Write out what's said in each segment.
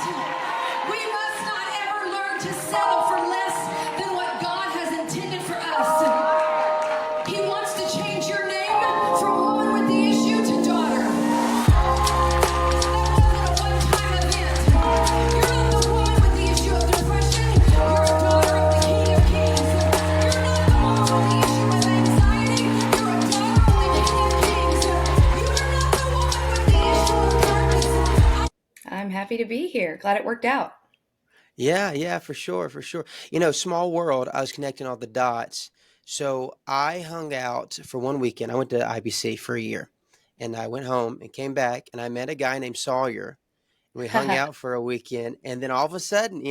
We must not ever learn to settle for less than what God has intended for us. He wants to change your name from woman with the issue to daughter. That wasn't a one-time event. You're not the woman with the issue of depression. You're a daughter of the King of Kings. You're not the mom with the issue of anxiety. You're a daughter of the King of Kings. You are not the woman with the issue of darkness. I'm happy to be here. Glad it worked out. Yeah, for sure, for sure. Small world, I was connecting all the dots. So I hung out for one weekend. I went to IBC for a year and I went home and came back and I met a guy named Sawyer. And we hung out for a weekend. And then all of a sudden,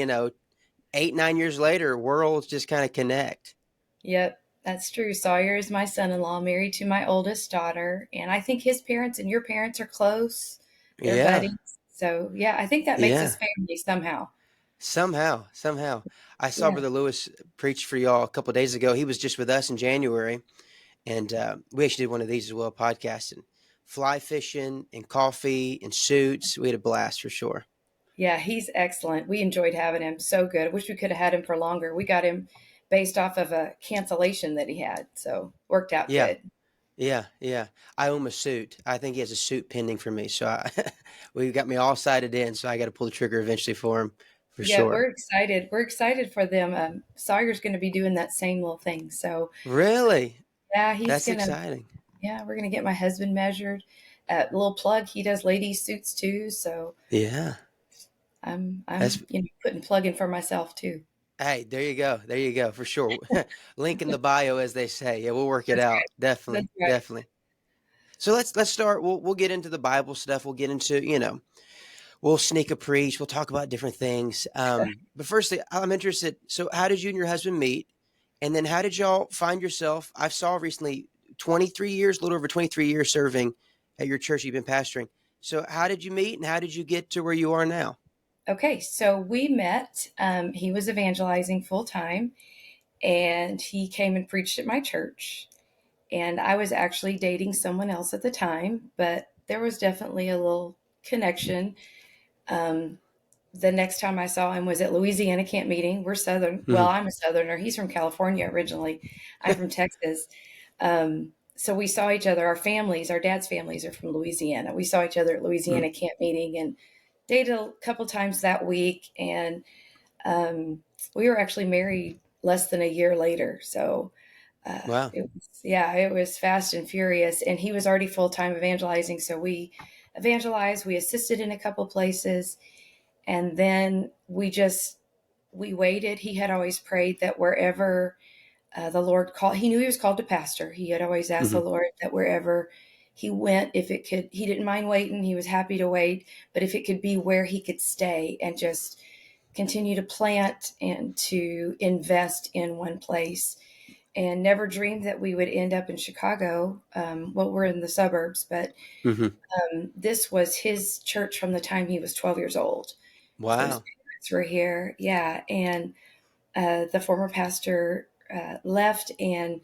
8, 9 years later, worlds just kind of connect. Yep, that's true. Sawyer is my son-in-law, married to my oldest daughter, and I think his parents and your parents are close. They're Yeah, buddies. So, yeah, I think that makes yeah. us family somehow. Somehow. I saw Yeah. Brother Lewis preach for y'all a couple of days ago. He was just with us in January. And we actually did one of these as well, podcasting, fly fishing and coffee and suits. We had a blast for sure. Yeah, he's excellent. We enjoyed having him. So good. I wish we could have had him for longer. We got him based off of a cancellation that he had. So, worked out Yeah, good. yeah. I own a suit. I think he has a suit pending for me. So we got me all sided in. So I got to pull the trigger eventually for him for Yeah, sure. we're excited. We're excited for them. Sawyer's going to be doing that same little thing. So, Really? yeah, he's That's going to exciting. Yeah, we're gonna get my husband measured. Little plug, he does ladies suits too, so Yeah. I'm That's, putting plug in for myself too. hey, there you go. There you go for sure. Link in the bio, as they say. Yeah, we'll work it That's out. right. Definitely. That's right. Definitely. So let's start. We'll get into the Bible stuff. We'll get into, we'll sneak a preach. We'll talk about different things. But firstly, I'm interested. So how did you and your husband meet? And then how did y'all find yourself? I saw recently 23 years, a little over 23 years serving at your church you've been pastoring. So how did you meet and how did you get to where you are now? Okay, so we met. He was evangelizing full time, and he came and preached at my church. And I was actually dating someone else at the time, but there was definitely a little connection. Um, the next time I saw him was at Louisiana camp meeting. We're Southern. Well, Hmm. I'm a Southerner. He's from California originally. I'm from Texas. So we saw each other. Our dad's families are from Louisiana. We saw each other at Louisiana camp meeting and dated a couple times that week. And we were actually married less than a year later. So Wow. it was fast and furious. And he was already full time evangelizing. So we evangelized. We assisted in a couple places. And then we waited. He had always prayed that wherever the Lord called, he knew he was called to pastor. He had always asked Hmm. the Lord that wherever he went, if it could, he didn't mind waiting. He was happy to wait, but if it could be where he could stay and just continue to plant and to invest in one place, and never dreamed that we would end up in Chicago. Well, we're in the suburbs, but Hmm. this was his church from the time he was 12 years old. So his Wow. parents were here. Yeah. And the former pastor left, and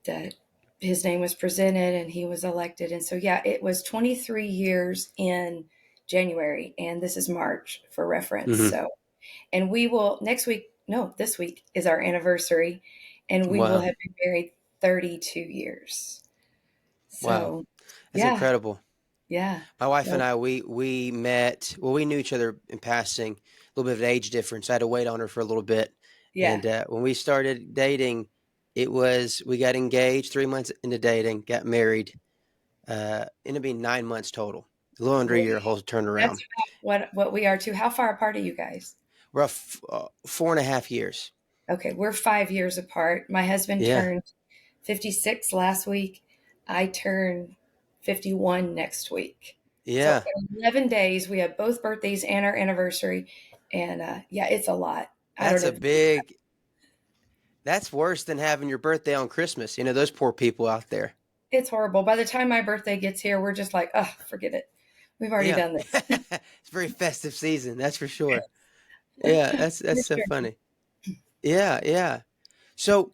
the, his name was presented and he was elected. And so, yeah, it was 23 years in January, and this is March for reference. Hmm. So, and we will this week is our anniversary, and we will Wow. have been married 32 years. Wow. So, That's yeah, incredible. yeah. My wife and So, I, we met, well, we knew each other in passing, a little bit of an age difference. I had to wait on her for a little bit. yeah. And when we started dating, we got engaged 3 months into dating, got married, ended up being 9 months total, a little under a Well, year, whole that's turnaround. what we are too. How far apart are you guys? We're 4.5 years. Okay, we're 5 years apart. My husband Yeah. turned 56 last week. I turn 51 next week. So Yeah. in 11 days, we have both birthdays and our anniversary. And yeah, it's a lot. I don't That's a know. big, that's worse than having your birthday on Christmas. Those poor people out there. It's horrible. By the time my birthday gets here, we're just like, oh, forget it. We've already Yeah. done this. It's a very festive season. That's for sure. Yeah. For That's so sure. funny. Yeah. So,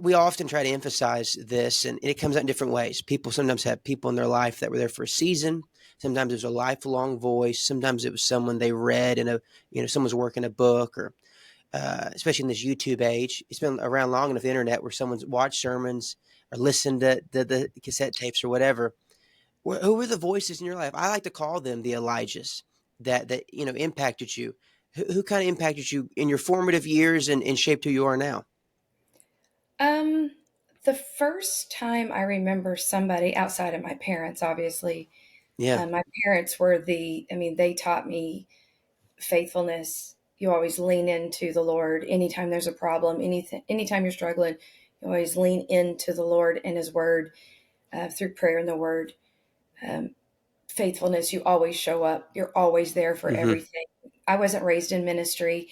we often try to emphasize this, and it comes out in different ways. People sometimes have people in their life that were there for a season. Sometimes it was a lifelong voice. Sometimes it was someone they read in a, someone's working a book, or especially in this YouTube age, it's been around long enough, the internet, where someone's watched sermons or listened to the cassette tapes or whatever. Who were the voices in your life? I like to call them the Elijahs that impacted you. Who kind of impacted you in your formative years and shaped who you are now? Um, the first time I remember somebody outside of my parents, obviously, Yeah. my parents were they taught me faithfulness. You always lean into the Lord. Anytime there's a problem, anytime you're struggling, you always lean into the Lord and His Word through prayer and the Word. Um, Faithfulness, you always show up. You're always there for Hmm. everything. I wasn't raised in ministry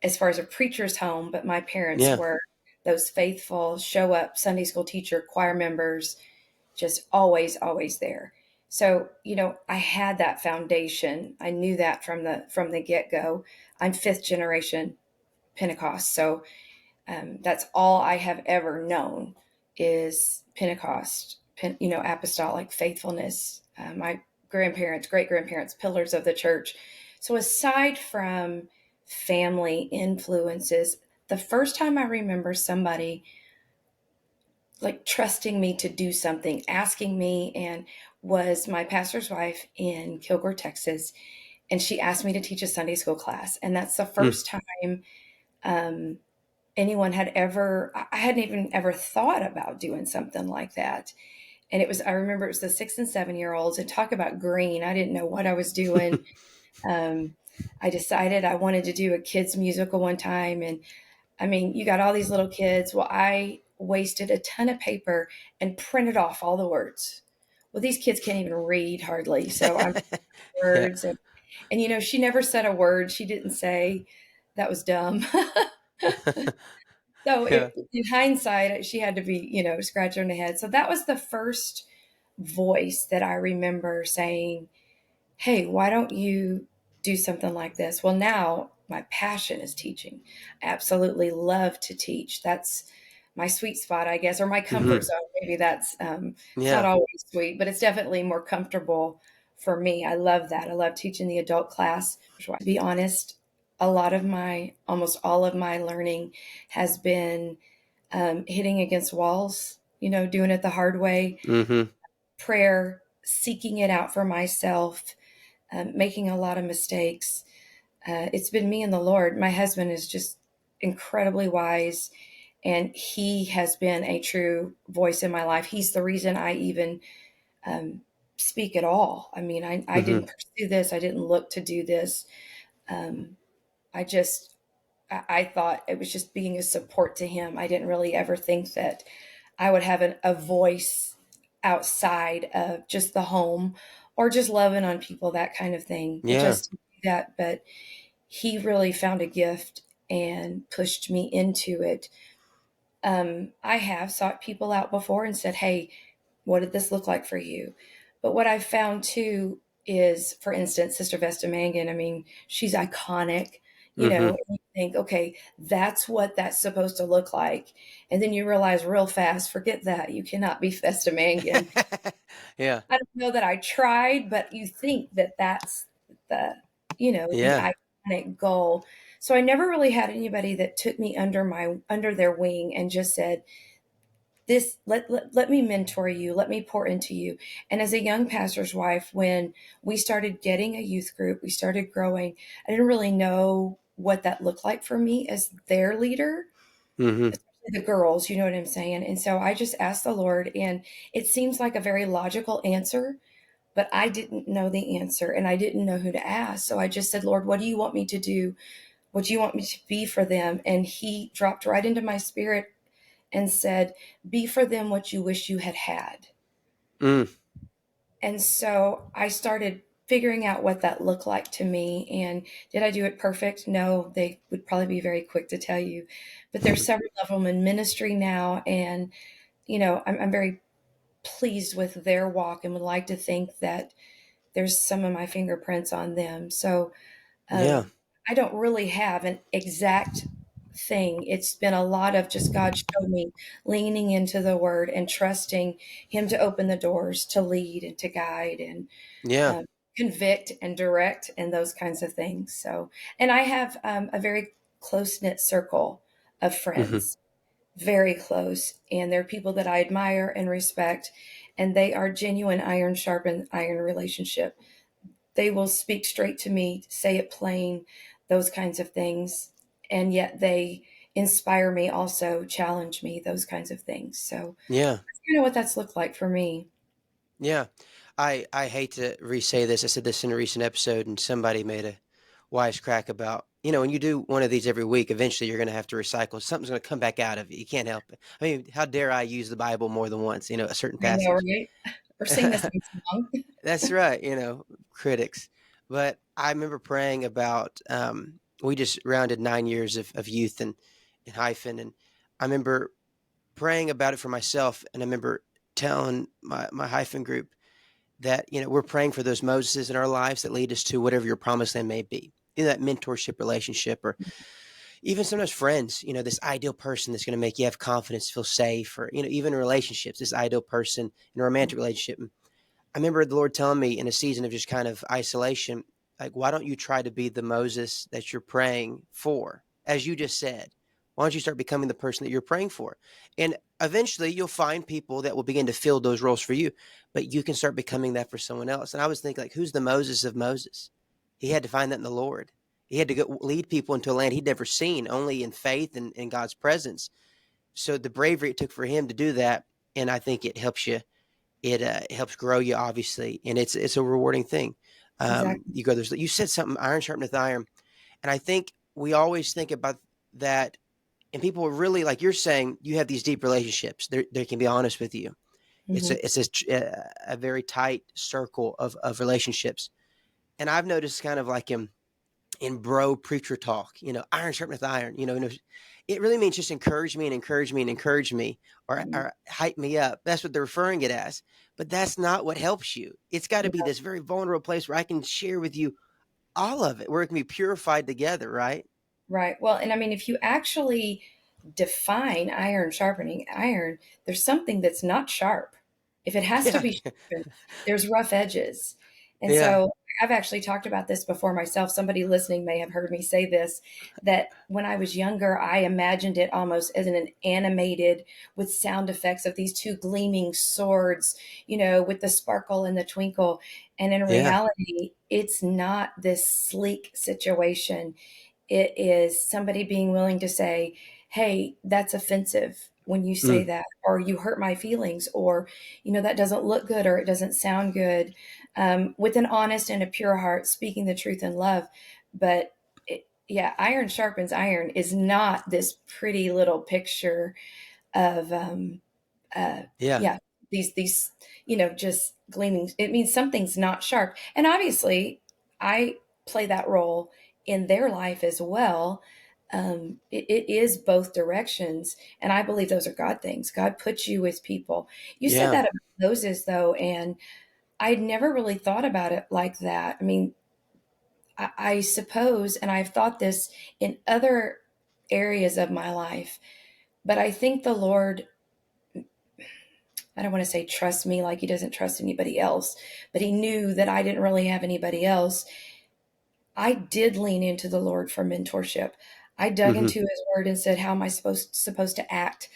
as far as a preacher's home, but my parents Yeah. were those faithful, show up Sunday school teacher, choir members, just always, always there. So, I had that foundation. I knew that from the get go. I'm fifth generation Pentecost, so that's all I have ever known is Pentecost, apostolic faithfulness. My grandparents, great grandparents, pillars of the church. So aside from family influences, the first time I remember somebody like trusting me to do something, asking me, and was my pastor's wife in Kilgore, Texas. And she asked me to teach a Sunday school class. And that's the Mm. first time um, anyone had ever, I hadn't even ever thought about doing something like that. And I remember it was the 6 and 7 year olds, and talk about green. I didn't know what I was doing. Um, I decided I wanted to do a kids musical one time, and you got all these little kids. Well, I wasted a ton of paper and printed off all the words. Well, these kids can't even read hardly. So I'm Yeah. words. And she never said a word. She didn't say that was dumb. So Yeah. in hindsight, she had to be, scratching her head. So that was the first voice that I remember saying, hey, why don't you do something like this? Well, now my passion is teaching. I absolutely love to teach. That's my sweet spot, I guess, or my comfort Hmm. zone. Maybe that's it's not Yeah. always sweet, but it's definitely more comfortable for me. I love that. I love teaching the adult class. To be honest, almost all of my learning has been hitting against walls, doing it the hard way, Hmm. prayer, seeking it out for myself, making a lot of mistakes. It's been me and the Lord. My husband is just incredibly wise, and he has been a true voice in my life. He's the reason I even um, speak at all. I Hmm. didn't pursue this. I didn't look to do this. Um, I just, I thought it was just being a support to him. I didn't really ever think that I would have a voice outside of just the home or just loving on people, that kind of thing, which I Yeah. still do that. But he really found a gift and pushed me into it. I have sought people out before and said, hey, what did this look like for you? But what I've found too is, for instance, Sister Vesta Mangan, she's iconic, Hmm. and you think, okay, that's what that's supposed to look like. And then you realize real fast, forget that. You cannot be Vesta Mangan. Yeah. I don't know that I tried, but you think that that's the, the Yeah. iconic goal. So I never really had anybody that took me under their wing and just said, this let me mentor you, let me pour into you. And as a young pastor's wife, when we started getting a youth group, we started growing, I didn't really know what that looked like for me as their leader, Hmm. especially the girls, you know what I'm saying? And so I just asked the Lord, and it seems like a very logical answer, but I didn't know the answer and I didn't know who to ask. So I just said, Lord, what do you want me to do? What do you want me to be for them? And he dropped right into my spirit and said, be for them what you wish you had had. Mm. And so I started figuring out what that looked like to me. And did I do it perfect? No, they would probably be very quick to tell you. But there's several of them in ministry now. And, I'm very pleased with their walk and would like to think that there's some of my fingerprints on them. So Yeah. um, I don't really have an exact thing. It's been a lot of just God showed me leaning into the word and trusting him to open the doors, to lead and to guide and Yeah. um, convict and direct and those kinds of things. So, and I have a very close knit circle of Hmm. friends, very close, and they're people that I admire and respect, and they are genuine iron sharpened iron relationship. They will speak straight to me, say it plain, those kinds of things, and yet they inspire me, also challenge me, those kinds of things. So Yeah. that's kind of what that's looked like for me. Yeah. I hate to re-say this. I said this in a recent episode, and somebody made a wise crack about, when you do one of these every week, eventually you're going to have to recycle. Something's going to come back out of it. You can't help it. I mean, how dare I use the Bible more than once, a certain I know, passage. right? Or sing the same song. That's right, critics. But I remember praying about, we just rounded 9 years of youth in hyphen. And I remember praying about it for myself. And I remember telling my hyphen group that, we're praying for those Moseses in our lives that lead us to whatever your promised land may be. That mentorship relationship, or even sometimes friends, this ideal person that's going to make you have confidence, feel safe, or, even relationships, this ideal person in a romantic relationship. I remember the Lord telling me in a season of just kind of isolation, like, why don't you try to be the Moses that you're praying for? As you just said, why don't you start becoming the person that you're praying for? And eventually you'll find people that will begin to fill those roles for you, but you can start becoming that for someone else. And I was thinking, like, who's the Moses of Moses? He had to find that in the Lord. He had to go lead people into a land he'd never seen, only in faith and in God's presence. So the bravery it took for him to do that, and I think it helps you, it helps grow you, obviously, and it's a rewarding thing. Exactly. You go, you said something, iron sharpeneth iron, and I think we always think about that, and people are really, like you're saying, you have these deep relationships. They can be honest with you. It's Hmm. a very tight circle of relationships, and I've noticed kind of like in bro preacher talk, iron sharpeneth iron, it really means just encourage me and encourage me and encourage me, or hype me up. That's what they're referring it as. But that's not what helps you. It's got to be this very vulnerable place where I can share with you all of it, where it can be purified together, right? Right. Well, and I mean, if you actually define iron sharpening iron, there's something that's not sharp. If it has to Yeah. be sharpened, there's rough edges. And Yeah. so I've actually talked about this before myself. Somebody listening may have heard me say this, that when I was younger, I imagined it almost as an animated with sound effects of these two gleaming swords, with the sparkle and the twinkle. And in Yeah. reality, it's not this sleek situation. It is somebody being willing to say, hey, that's offensive when you say Mm. that, or you hurt my feelings, or, that doesn't look good, or it doesn't sound good, with an honest and a pure heart, speaking the truth in love. But yeah, iron sharpens iron is not this pretty little picture of uh, Yeah. yeah, these just gleaming. It means something's not sharp, and obviously, I play that role in their life as well. It is both directions, and I believe those are God things. God puts you with people. You said Yeah. that about Moses, though, and I'd never really thought about it like that. I mean, I suppose, and I've thought this in other areas of my life, but I think the Lord, I don't want to say trust me like he doesn't trust anybody else, but he knew that I didn't really have anybody else. I did lean into the Lord for mentorship. I dug Hmm. into his word and said, how am I supposed to act?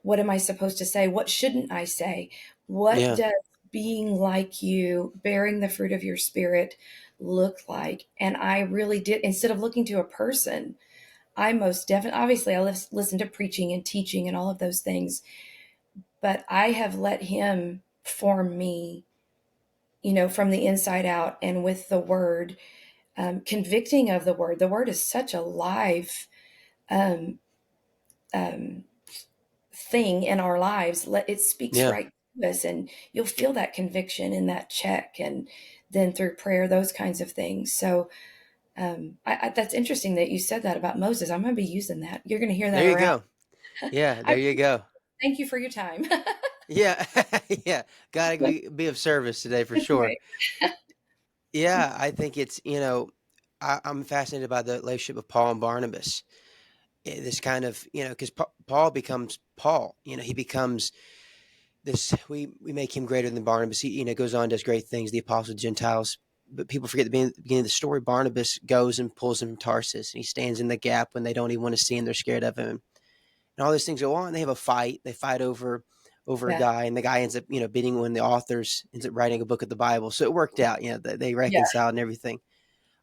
What am I supposed to say? What shouldn't I say? What Yeah. does being like you, bearing the fruit of your spirit look like? And I really did, instead of looking to a person, I most definitely, obviously, I listen to preaching and teaching and all of those things, but I have let him form me, from the inside out and with the word, convicting of the word. The word is such a live um, um, thing in our lives. It speaks Yeah. right to us, and you'll feel that conviction in that check, and then through prayer, those kinds of things. So that's interesting that you said that about Moses. I'm going to be using that. You're going to hear that There you around. go. Yeah. I There you go. thank you for your time. Yeah. Yeah. Gotta be of service today for sure. Right. Yeah, I think it's, I'm fascinated by the relationship of Paul and Barnabas. this kind of, because Paul becomes Paul, he becomes this, we make him greater than Barnabas. He, goes on, does great things, the apostle of Gentiles. But people forget the beginning of the story. Barnabas goes and pulls him from Tarsus, and he stands in the gap when they don't even want to see him. They're scared of him, and all these things go on. They have a fight. They fight over a Yeah. guy, and the guy ends up, beating one of the authors, ends up writing a book of the Bible. So it worked out. They Yeah. reconciled and everything.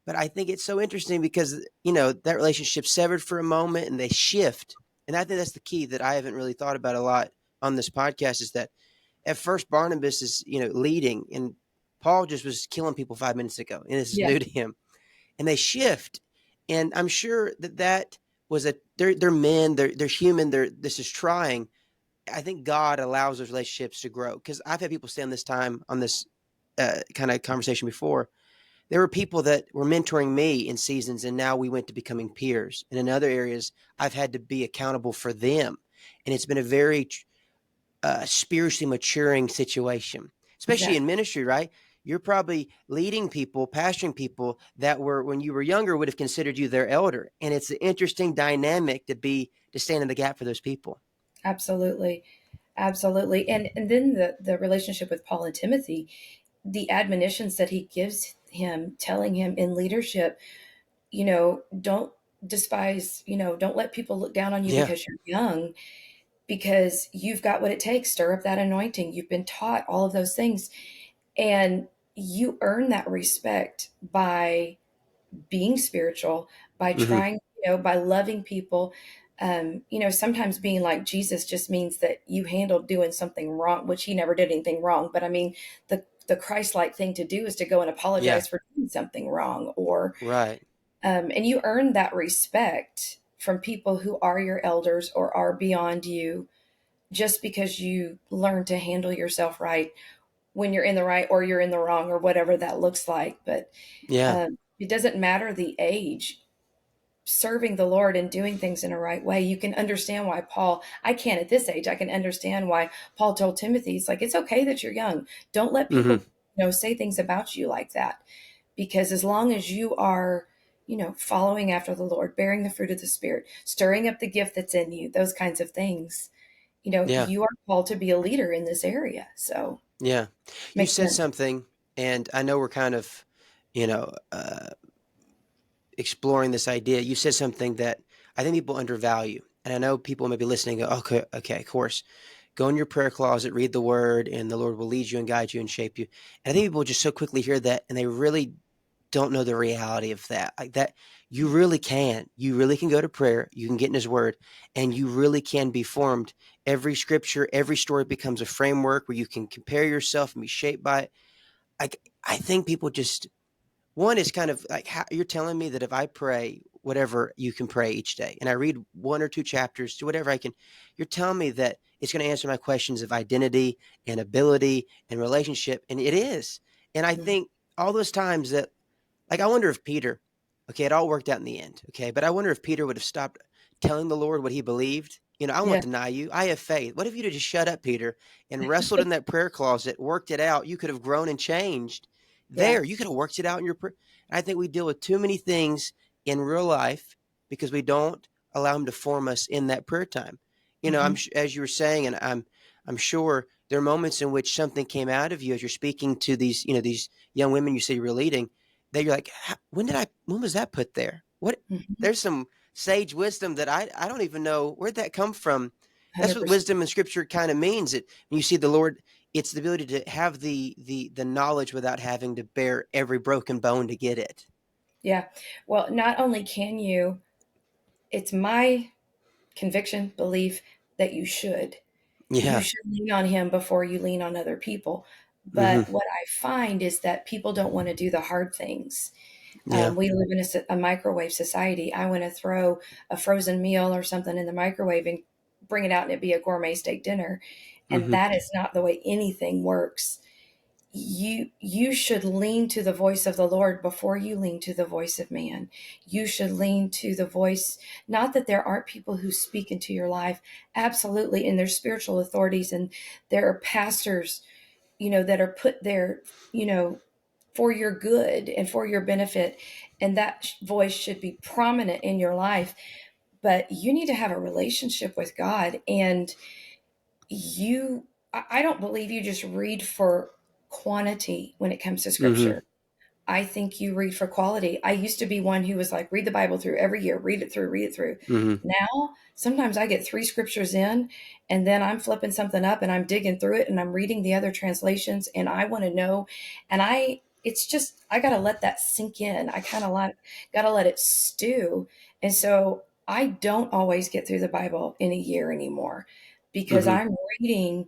But I think it's so interesting because, that relationship severed for a moment and they shift. And I think that's the key that I haven't really thought about a lot on this podcast, is that at first Barnabas is, leading, and Paul just was killing people 5 minutes ago, and this is Yeah. new to him. And they shift. And I'm sure that was they're men, they're human, this is trying. I think God allows those relationships to grow, because I've had people stand this time on this kind of conversation before. There were people that were mentoring me in seasons, and now we went to becoming peers. And in other areas, I've had to be accountable for them. And it's been a very spiritually maturing situation, especially in Exactly. ministry, right? You're probably leading people, pastoring people that were, when you were younger, would have considered you their elder. And it's an interesting dynamic to stand in the gap for those people. Absolutely. Absolutely. And then the relationship with Paul and Timothy, the admonitions that he gives him, telling him in leadership, don't despise, don't let people look down on you Yeah. because you're young, because you've got what it takes. Stir up that anointing. You've been taught all of those things. And you earn that respect by being spiritual, by Mm-hmm. trying, by loving people. Sometimes being like Jesus just means that you handled doing something wrong, which he never did anything wrong. But I mean, the Christ-like thing to do is to go and Yeah. apologize for doing something wrong, or Right. and you earn that respect from people who are your elders or are beyond you, just because you learn to handle yourself right when you're in the right or you're in the wrong, or whatever that looks like. But Yeah. it doesn't matter the age. Serving the Lord and doing things in a right way, you can understand why Paul, I can't at this age, I can understand why Paul told Timothy, it's like, it's okay that you're young. Don't let Mm-hmm. people, say things about you like that. Because as long as you are, following after the Lord, bearing the fruit of the Spirit, stirring up the gift that's in you, those kinds of things, Yeah. you are called to be a leader in this area. So Yeah. You makes said sense. something, and I know we're kind of, you know, uh, exploring this idea. You said something that I think people undervalue. And I know people may be listening, go, okay, okay, of course. Go in your prayer closet, read the word, and the Lord will lead you and guide you and shape you. And I think people just so quickly hear that, and they really don't know the reality of that. Like that, you really can. You really can go to prayer. You can get in His Word, and you really can be formed. Every scripture, every story becomes a framework where you can compare yourself and be shaped by it. I think people just, one is kind of like, how, you're telling me that if I pray whatever you can pray each day, and I read one or two chapters to whatever I can, you're telling me that it's going to answer my questions of identity and ability and relationship, and it is. And I Mhm. think all those times that, like, I wonder if Peter, okay, it all worked out in the end, okay, but I wonder if Peter would have stopped telling the Lord what he believed. I won't Yeah. deny you. I have faith. What if you'd have just shut up, Peter, and wrestled in that prayer closet, worked it out? You could have grown and changed Yeah. there. You could have worked it out in your prayer. I think we deal with too many things in real life because we don't allow them to form us in that prayer time. Hmm. As you were saying, and I'm sure there are moments in which something came out of you as you're speaking to these young women you say you were leading, that you're like, when was that put there? What? Hmm. There's some sage wisdom that I don't even know where'd that come from. That's what 100%. wisdom in scripture kind of means. It when you see the Lord, it's the ability to have the knowledge without having to bear every broken bone to get it. Yeah. Well, not only can you, it's my conviction, belief that you should. You Yeah. should lean on him before you lean on other people. Hmm. But what I find is that people don't want to do the hard things. Yeah. We live in a microwave society. I want to throw a frozen meal or something in the microwave and bring it out and it be a gourmet steak dinner. And Hmm. that is not the way anything works. You should lean to the voice of the Lord before you lean to the voice of man. You should lean to the voice, not that there aren't people who speak into your life, absolutely, and there's spiritual authorities and there are pastors, that are put there, for your good and for your benefit, and that voice should be prominent in your life. but you need to have a relationship with God. And I don't believe you just read for quantity when it comes to Mm-hmm. scripture. I think you read for quality. I used to be one who was like, read the Bible through every year, read it through, read it through. Mm-hmm. Now, sometimes I get three scriptures in and then I'm flipping something up and I'm digging through it and I'm reading the other translations and I want to know. And it's just, I got to let that sink in. I kind of got to let it stew. And so I don't always get through the Bible in a year anymore because Mm-hmm. I'm reading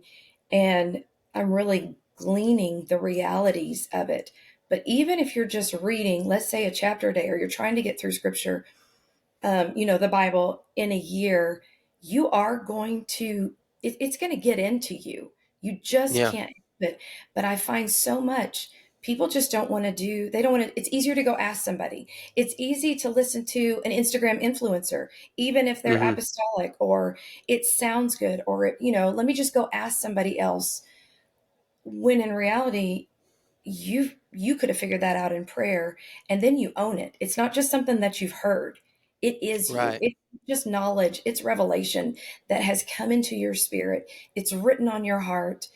and I'm really gleaning the realities of it. But even if you're just reading, let's say a chapter a day, or you're trying to get through scripture, the Bible in a year, you are going to, it's going to get into you. You just Yeah. can't help it. But I find so much people just don't want to they don't want to, it's easier to go ask somebody. It's easy to listen to an Instagram influencer, even if they're Mm-hmm. apostolic or it sounds good, or, let me just go ask somebody else. When in reality, you could have figured that out in prayer and then you own it. It's not just something that you've heard. It is you. Right. It's just knowledge, it's revelation that has come into your spirit. It's written on your heart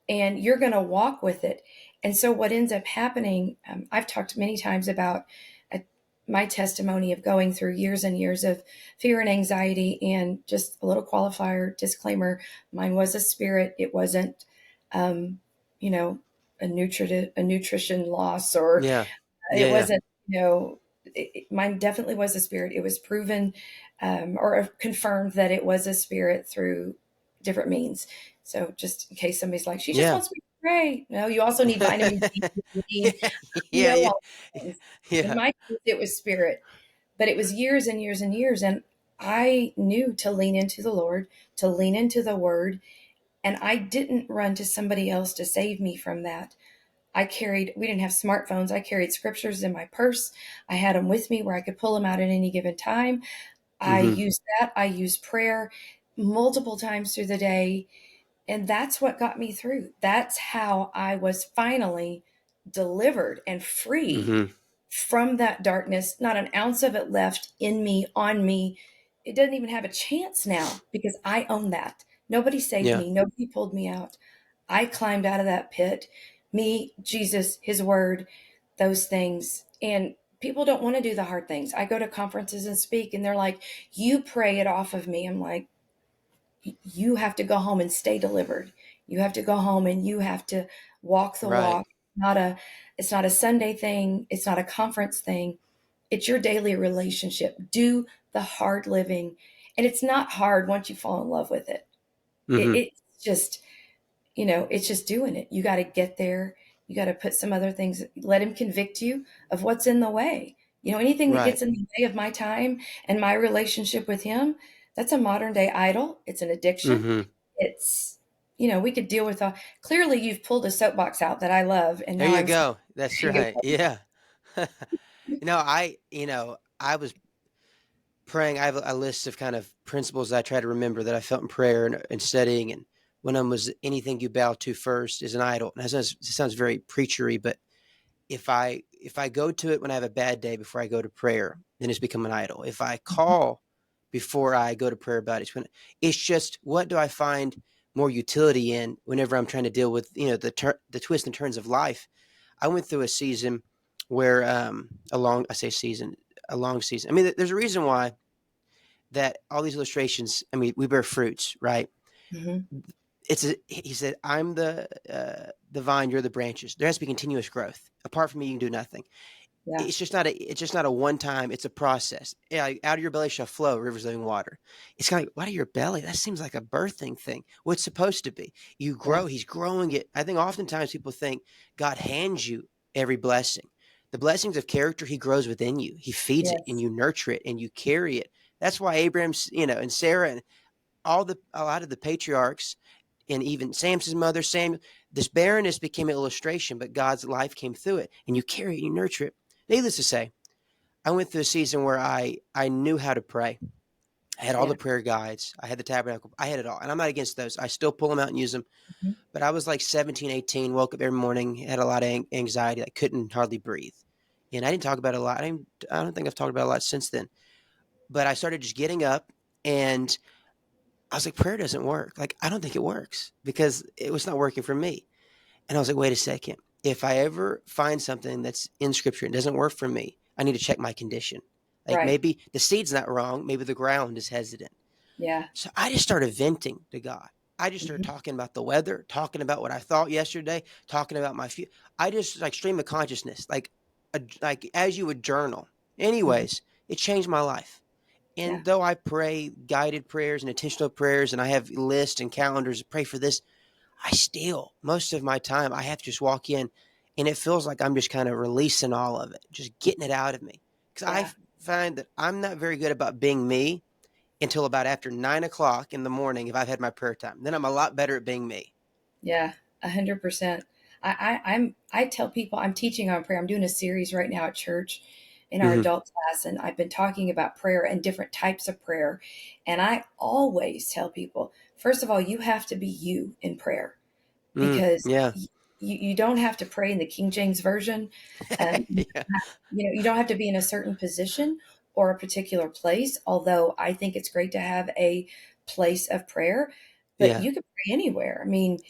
and you're going to walk with it. And so what ends up happening, I've talked many times about uh, my testimony of going through years and years of fear and anxiety. And just a little qualifier disclaimer, mine was a spirit. It wasn't um, you know a nutrition loss, or Yeah. it Yeah. Yeah. wasn't, mine definitely was a spirit. It was proven, or confirmed that it was a spirit through different means. So just in case somebody's like, she just Yeah. wants me to pray. No, you also need vitamin D. You need, Yeah. you Yeah. know, Yeah. all these things. In Yeah. my case, it was spirit, but it was years and years and years. And I knew to lean into the Lord, to lean into the word. And I didn't run to somebody else to save me from that. We didn't have smartphones. I carried scriptures in my purse. I had them with me where I could pull them out at any given time. I Mm-hmm. used that. I used prayer multiple times through the day. And that's what got me through. That's how I was finally delivered and free Mm-hmm. from that darkness. Not an ounce of it left in me, on me. It doesn't even have a chance now because I own that. Nobody saved Yeah. me. Nobody pulled me out. I climbed out of that pit. Me, Jesus, His Word, those things. And people don't want to do the hard things. I go to conferences and speak, and they're like, you pray it off of me. I'm like, you have to go home and stay delivered. You have to go home and you have to walk the Right. walk. It's not a Sunday thing. It's not a conference thing. It's your daily relationship. Do the hard living. And it's not hard once you fall in love with it. Mm-hmm. It's just, it's just doing it. You got to get there. You got to put some other things, let Him convict you of what's in the way. Anything that Right. gets in the way of my time and my relationship with Him, that's a modern day idol. It's an addiction. Mm-hmm. It's, we could deal with clearly you've pulled a soapbox out that I love. And There now you I'm go. That's ready to right. go. Yeah. I was praying. I have a list of kind of principles that I try to remember that I felt in prayer and studying. And one of them was anything you bow to first is an idol. And it sounds very preachery, but if I go to it when I have a bad day before I go to prayer, then it's become an idol. If I call before I go to prayer about it, it's just what do I find more utility in whenever I'm trying to deal with the twists and turns of life. I went through a season where a long season. I mean, there's a reason why that all these illustrations. I mean, we bear fruits, right? Hmm. He said, I'm the vine, you're the branches. There has to be continuous growth. Apart from me, you can do nothing. Yeah. It's just not a one time. It's a process. Yeah, like, out of your belly shall flow rivers of living water. It's kind of like, out of your belly. That seems like a birthing thing. What's supposed to be? You Yeah. grow. He's growing it. I think oftentimes people think God hands you every blessing. The blessings of character He grows within you. He feeds it and Yes. you nurture it and you carry it. That's why Abraham's, and Sarah and a lot of the patriarchs and even Samson's mother, Samuel, this barrenness became an illustration, but God's life came through it, and you carry it, you nurture it. Needless to say, I went through a season where I knew how to pray. I had all Yeah. the prayer guides. I had the tabernacle. I had it all. And I'm not against those. I still pull them out and use them. Mhm. But I was like 17, 18, woke up every morning, had a lot of anxiety. I couldn't hardly breathe. And I didn't talk about it a lot. I don't think I've talked about it a lot since then. but I started just getting up, and I was like, prayer doesn't work. Like, I don't think it works because it was not working for me. And I was like, wait a second. If I ever find something that's in scripture and doesn't work for me, I need to check my condition. Like, Right. maybe the seed's not wrong. Maybe the ground is hesitant. Yeah. So I just started venting to God. I just started Hmm. talking about the weather, talking about what I thought yesterday, talking about my future. I just like stream of consciousness, like as you would journal. Hmm. Anyways, it changed my life. Yeah. And though I pray guided prayers and intentional prayers, and I have lists and calendars to pray for this, I still, most of my time, I have to just walk in, and it feels like I'm just kind of releasing all of it, just getting it out of me. Because I Yeah. find that I'm not very good about being me until about after 9 o'clock in the morning if I've had my prayer time. Then I'm a lot better at being me. Yeah. 100%. I tell people I'm teaching on prayer. I'm doing a series right now at church in our Mm-hmm. adult class, and I've been talking about prayer and different types of prayer. And I always tell people, first of all, you have to be you in prayer, because Yeah. you don't have to pray in the King James version. Yeah. You don't have to be in a certain position or a particular place. Although I think it's great to have a place of prayer, but Yeah. you can pray anywhere. I mean,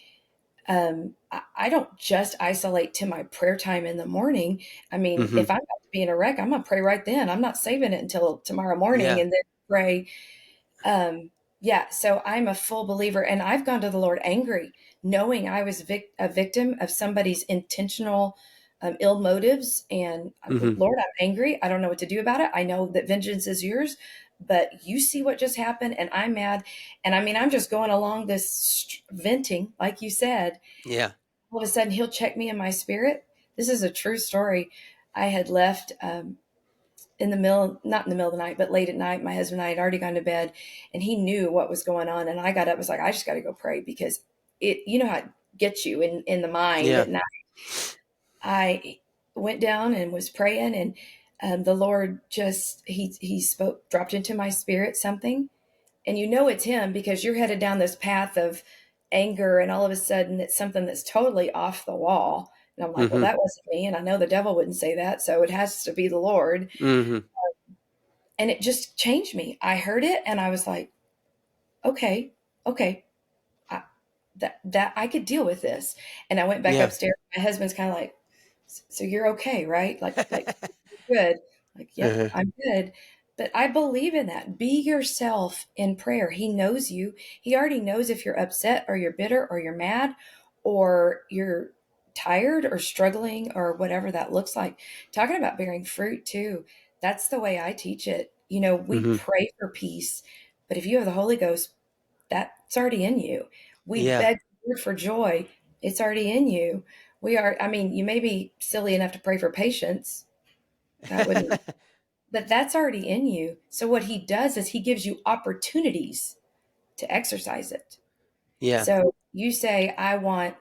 I don't just isolate to my prayer time in the morning. I mean, Mm-hmm. if I'm about to be in a wreck, I'm gonna pray right then. I'm not saving it until tomorrow morning Yeah. and then pray. Yeah, so I'm a full believer, and I've gone to the Lord angry, knowing I was a victim of somebody's intentional ill motives. And Mm-hmm. Lord, I'm angry. I don't know what to do about it. I know that vengeance is yours, but you see what just happened, and I'm mad. And I mean, I'm just going along this venting, like you said. Yeah. All of a sudden, He'll check me in my spirit. This is a true story. I had left in the middle, not in the middle of the night, but late at night. My husband and I had already gone to bed, and he knew what was going on. And I got up, was like, I just got to go pray, because you know how it gets you in the mind Yeah. at night. I went down and was praying, and the Lord just, he spoke, dropped into my spirit something. And you know it's Him, because you're headed down this path of anger, and all of a sudden it's something that's totally off the wall. And I'm like, well, Mm-hmm. that wasn't me. And I know the devil wouldn't say that. So it has to be the Lord. Mm-hmm. And it just changed me. I heard it and I was like, okay, okay, I, that I could deal with this. And I went back Yeah. upstairs. My husband's kind of like, so you're okay, right? Like good. Like, yep, Uh-huh. I'm good. But I believe in that. Be yourself in prayer. He knows you. He already knows if you're upset or you're bitter or you're mad or you're tired or struggling or whatever that looks like. Talking about bearing fruit too. That's the way I teach it. We Mm-hmm. pray for peace, but if you have the Holy Ghost, that's already in you. We Yeah. beg the Lord for joy. It's already in you. I mean, you may be silly enough to pray for patience. That wouldn't, but that's already in you. So what He does is He gives you opportunities to exercise it. Yeah. So you say, I want,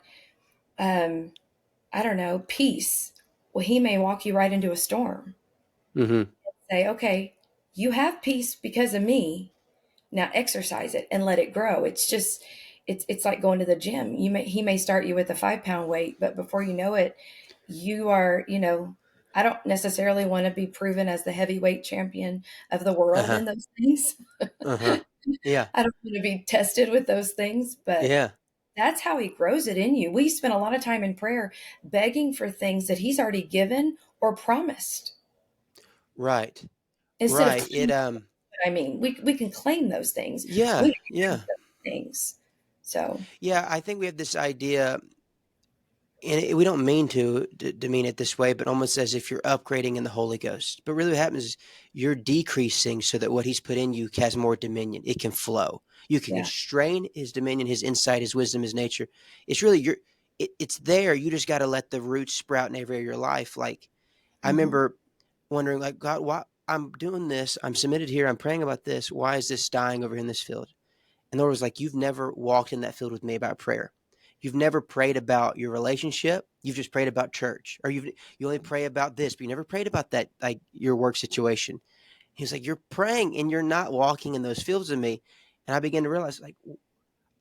um, I don't know, peace. Well, He may walk you right into a storm. Mm-hmm. Say, okay, you have peace because of me. Now exercise it and let it grow. It's like going to the gym. He may start you with a 5 pound weight, but before you know it, you are, I don't necessarily want to be proven as the heavyweight champion of the world Uh-huh. in those things. Uh-huh. Yeah. I don't want to be tested with those things, but Yeah. that's how He grows it in you. We spend a lot of time in prayer begging for things that He's already given or promised, Right. instead of Right. It claiming. I mean, we can claim those things. We Yeah. have Yeah. those things. So, Yeah. I think we have this idea, and we don't mean to mean it this way, but almost as if you're upgrading in the Holy Ghost. But really, what happens is you're decreasing so that what He's put in you has more dominion. It can flow. You can yeah. constrain His dominion, His insight, His wisdom, His nature. It's really it's there. You just got to let the roots sprout in every area of your life. Like I Mhm. remember wondering, like, God, why I'm doing this? I'm submitted here. I'm praying about this. Why is this dying over here in this field? And the Lord was like, you've never walked in that field with me about prayer. You've never prayed about your relationship. You've just prayed about church, or you only pray about this, but you never prayed about that, like your work situation. He's like, you're praying and you're not walking in those fields with me. And I began to realize, like,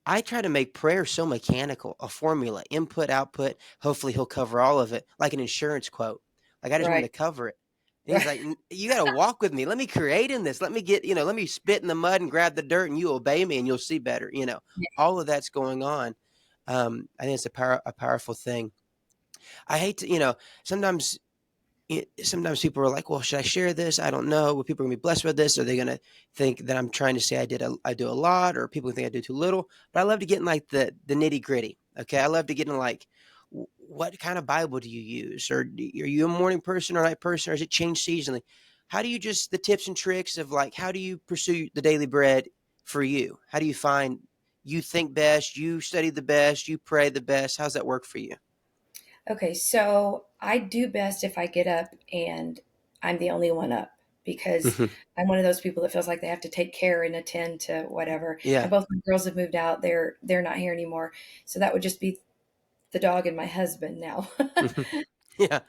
I try to make prayer so mechanical, a formula, input, output. Hopefully, He'll cover all of it, like an insurance quote. Like I just want Right. to cover it. He's like, you got to walk with me. Let me create in this. Let me get, let me spit in the mud and grab the dirt and you obey me and you'll see better. All of that's going on. I think it's a powerful thing. I hate to, sometimes sometimes people are like, well, should I share this? I don't know. Will people going to be blessed with this? Are they going to think that I'm trying to say I do a lot, or people think I do too little? But I love to get in like the nitty gritty. Okay. I love to get in like, what kind of Bible do you use? Or are you a morning person or night person, or is it changed seasonally? How do you just the tips and tricks of like, how do you pursue the daily bread for you? How do you find you think best, you study the best, you pray the best? How's that work for you? Okay, so I do best if I get up and I'm the only one up because I'm one of those people that feels like they have to take care and attend to whatever. Yeah. And both my girls have moved out. They're not here anymore. So that would just be the dog and my husband now. Yeah.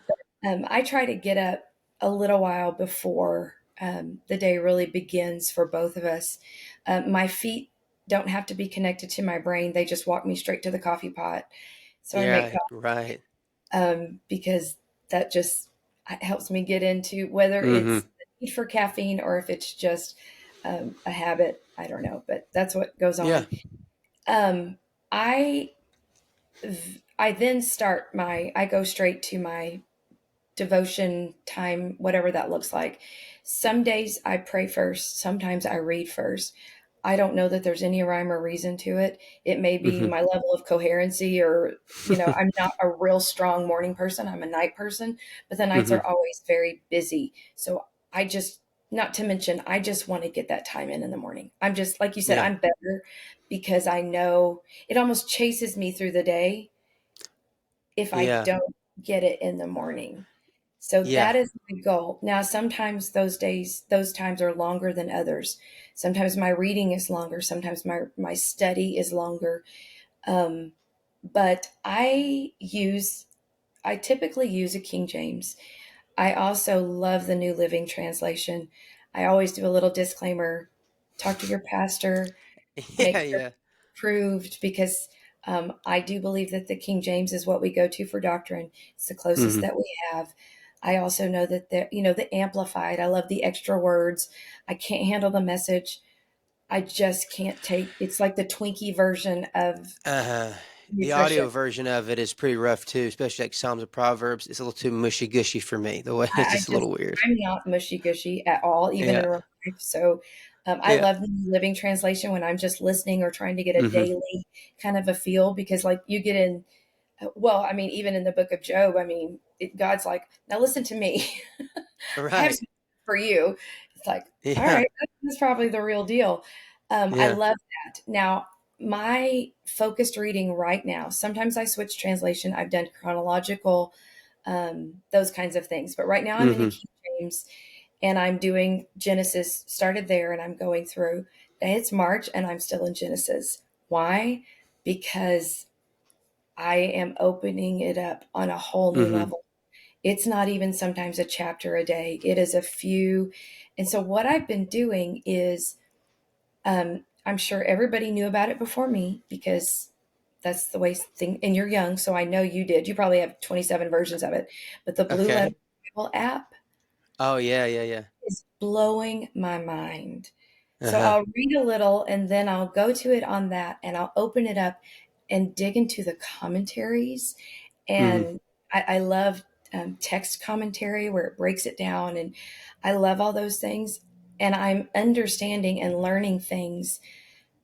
I try to get up a little while before the day really begins for both of us. My feet don't have to be connected to my brain. They just walk me straight to the coffee pot. So I make Yeah. coffee Right. because that just helps me get into whether it's Hmm. the need for caffeine or if it's just a habit. I don't know, but that's what goes Yeah. on. Um, I I then start I go straight to my devotion time, whatever that looks like. Some days I pray first, sometimes I read first. I don't know that there's any rhyme or reason to it. It may be Hmm. my level of coherency, or, I'm not a real strong morning person. I'm a night person, but the nights Hmm. are always very busy. So I just, not to mention, I just want to get that time in the morning. I'm just, like you said, Yeah. I'm better because I know it almost chases me through the day if I Yeah. don't get it in the morning. So Yeah. that is my goal. Now, sometimes those times are longer than others. Sometimes my reading is longer. Sometimes my study is longer. Um, but I typically use a King James. I also love the New Living Translation. I always do a little disclaimer: talk to your pastor, make Yeah. sure Yeah. it's approved, because I do believe that the King James is what we go to for doctrine. It's the closest Hmm. that we have. I also know that the Amplified. I love the extra words. I can't handle the Message. I just can't take. It's like the Twinkie version of Uh, the nutrition. audio version of it is pretty rough too, especially like Psalms and Proverbs. It's a little too mushy gushy for me. The way it's I just a just little weird. I'm not mushy gushy at all, even in Yeah. real life. So I Yeah. love the New Living Translation when I'm just listening or trying to get a Hmm. daily kind of a feel, because like you get in. Well, I mean, even in the book of Job, I mean, God's like, now listen to me. I have Right. something for you. It's like, all Yeah. right, that's probably the real deal. I Yeah. love that. Now, my focused reading right now, sometimes I switch translation. I've done chronological, those kinds of things. But right now I'm in the Hmm. King James and I'm doing Genesis, started there and I'm going through. It's March and I'm still in Genesis. Why? Because I am opening it up on a whole new Hmm. level. It's not even sometimes a chapter a day, it is a few. And so, what I've been doing is, I'm sure everybody knew about it before me because that's the way thing. And you're young, so I know you did. You probably have 27 versions of it. But the Blue Letter Okay. Bible app Oh yeah. Yeah. Yeah. is blowing my mind. Uh So huh. I'll read a little and then I'll go to it on that and I'll open it up and dig into the commentaries. Hmm. And I love text commentary where it breaks it down. And I love all those things. And I'm understanding and learning things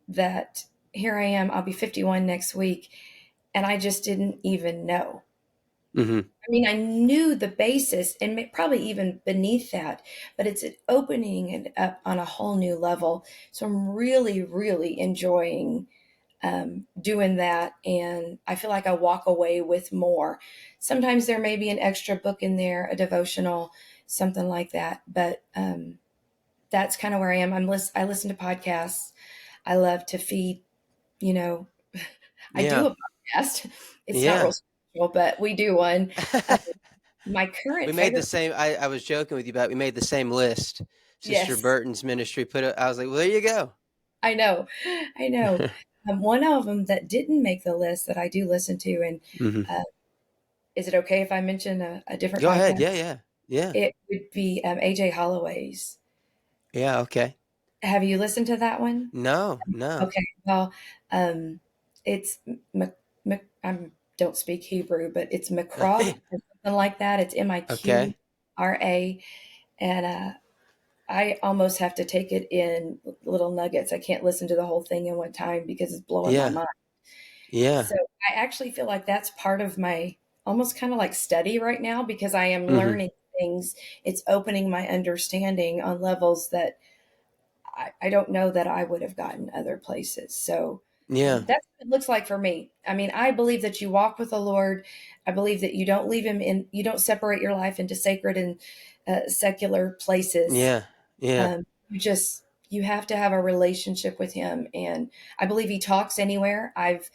that here I am, I'll be 51 next week. And I just didn't even know. Hmm. I mean, I knew the basis and probably even beneath that, but it's opening it up on a whole new level. So I'm really, really enjoying doing that. And I feel like I walk away with more. Sometimes there may be an extra book in there, a devotional, something like that. But that's kind of where I am. I listen to podcasts. I love to feed, you know, I do Yeah. a podcast. It's not real Yeah. special, but we do one. Uh, my We current made the favorite, same. I was joking with you about. We made the same list. Sister yes, Burton's ministry put it. I was like, well, there you go. I know, I know. One of them that didn't make the list that I do listen to, and Hmm. uh, is it okay if I mention a different Go ahead. podcast? Yeah. Yeah. Yeah. It would be AJ Holloway's. Yeah. Okay. Have you listened to that one? No. No. Okay, well, um, it's I don't speak Hebrew, but it's Mikra or something like that. It's Okay. Miqra, and I almost have to take it in little nuggets. I can't listen to the whole thing in one time because it's blowing my Yeah. mind. Yeah. So I actually feel like that's part of my almost kind of like study right now because I am Hmm. learning things. It's opening my understanding on levels that I don't know that I would have gotten other places. So Yeah. that's what it looks like for me. I mean, I believe that you walk with the Lord. I believe that you don't leave him in, you don't separate your life into sacred and secular places. Yeah. Yeah. You just, you have to have a relationship with him. And I believe he talks anywhere. I've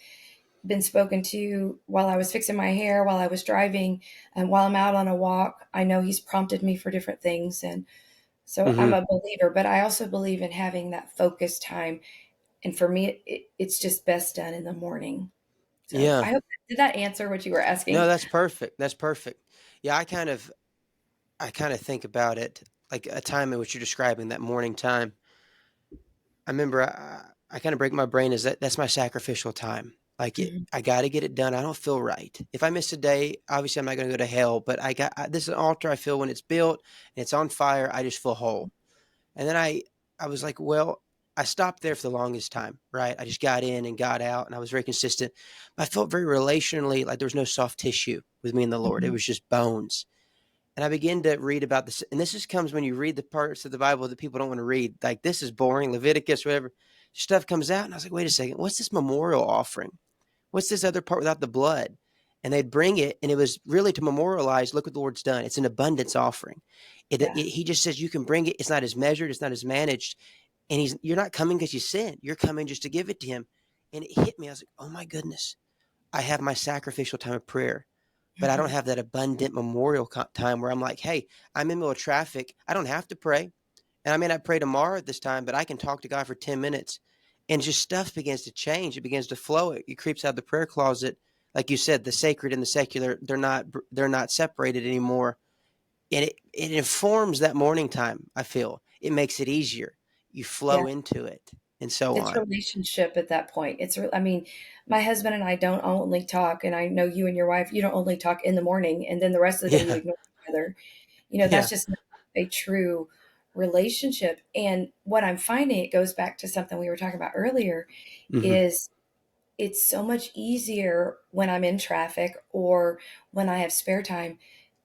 been spoken to while I was fixing my hair, while I was driving, and while I'm out on a walk. I know he's prompted me for different things. And so I'm Hmm. a believer, but I also believe in having that focused time. And for me, it's just best done in the morning. So Yeah. I hope, did that answer what you were No, asking? that's perfect. That's perfect. Yeah. I kind of think about it like a time in which you're describing that morning time. I remember I kind of break my brain is that's my sacrificial time. Like Mhm. I got to get it done. I don't feel right. If I miss a day, obviously I'm not going to go to hell, but this is an altar I feel when it's built and it's on fire, I just feel whole. And then I was like, well, I stopped there for the longest time, right? I just got in and got out and I was very consistent. But I felt very relationally like there was no soft tissue with me and the Lord. It Mhm. was just bones. And I began to read about this. And this just comes when you read the parts of the Bible that people don't want to read. Like this is boring, Leviticus, whatever. Stuff comes out. And I was like, wait a second, what's this memorial offering? What's this other part without the blood? And they'd bring it, and it was really to memorialize, look what the Lord's done. It's an abundance offering. Yeah. He just says you can bring it. It's not as measured, it's not as managed. And you're not coming because you sinned. You're coming just to give it to him. And it hit me. I was like, oh my goodness. I have my sacrificial time of prayer, but I don't Mhm. have that abundant memorial time where I'm like, hey, I'm in the middle of traffic. I don't have to pray. And I may not pray tomorrow at this time, but I can talk to God for 10 minutes and just stuff begins to change. It begins to flow. It creeps out of the prayer closet. Like you said, the sacred and the secular, they're not separated anymore. And it informs that morning time. I feel it makes it easier. You Yeah. flow into it and so It's on. relationship at that point. I mean, my husband and I don't only talk, and I know you and your wife, you don't only talk in the morning and then the rest of the day you Yeah. ignore each other. You know, that's Yeah. just not a true relationship. And what I'm finding, it goes back to something we were talking about earlier, Hmm. is it's so much easier when I'm in traffic or when I have spare time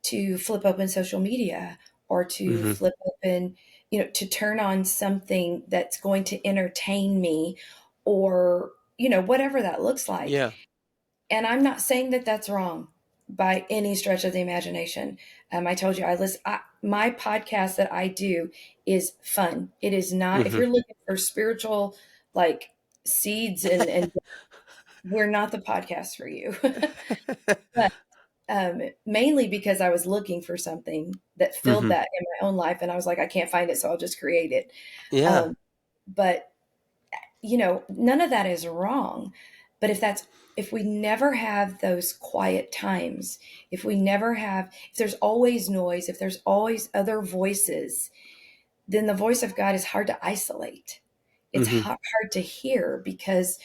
to flip open social media or to Hmm. flip open, to turn on something that's going to entertain me or, whatever that looks like. Yeah. And I'm not saying that that's wrong by any stretch of the imagination. I told you my podcast that I do is fun. It is not, if Hmm. you're looking for spiritual, like seeds and we're not the podcast for you. But mainly because I was looking for something that filled Hmm. that in my own life, and I was like, I can't find it, so I'll just create it. Yeah. Um, but none of that is wrong. But if we never have those quiet times, if there's always noise, if there's always other voices, then the voice of God is hard to isolate. It's Hmm. hard to hear because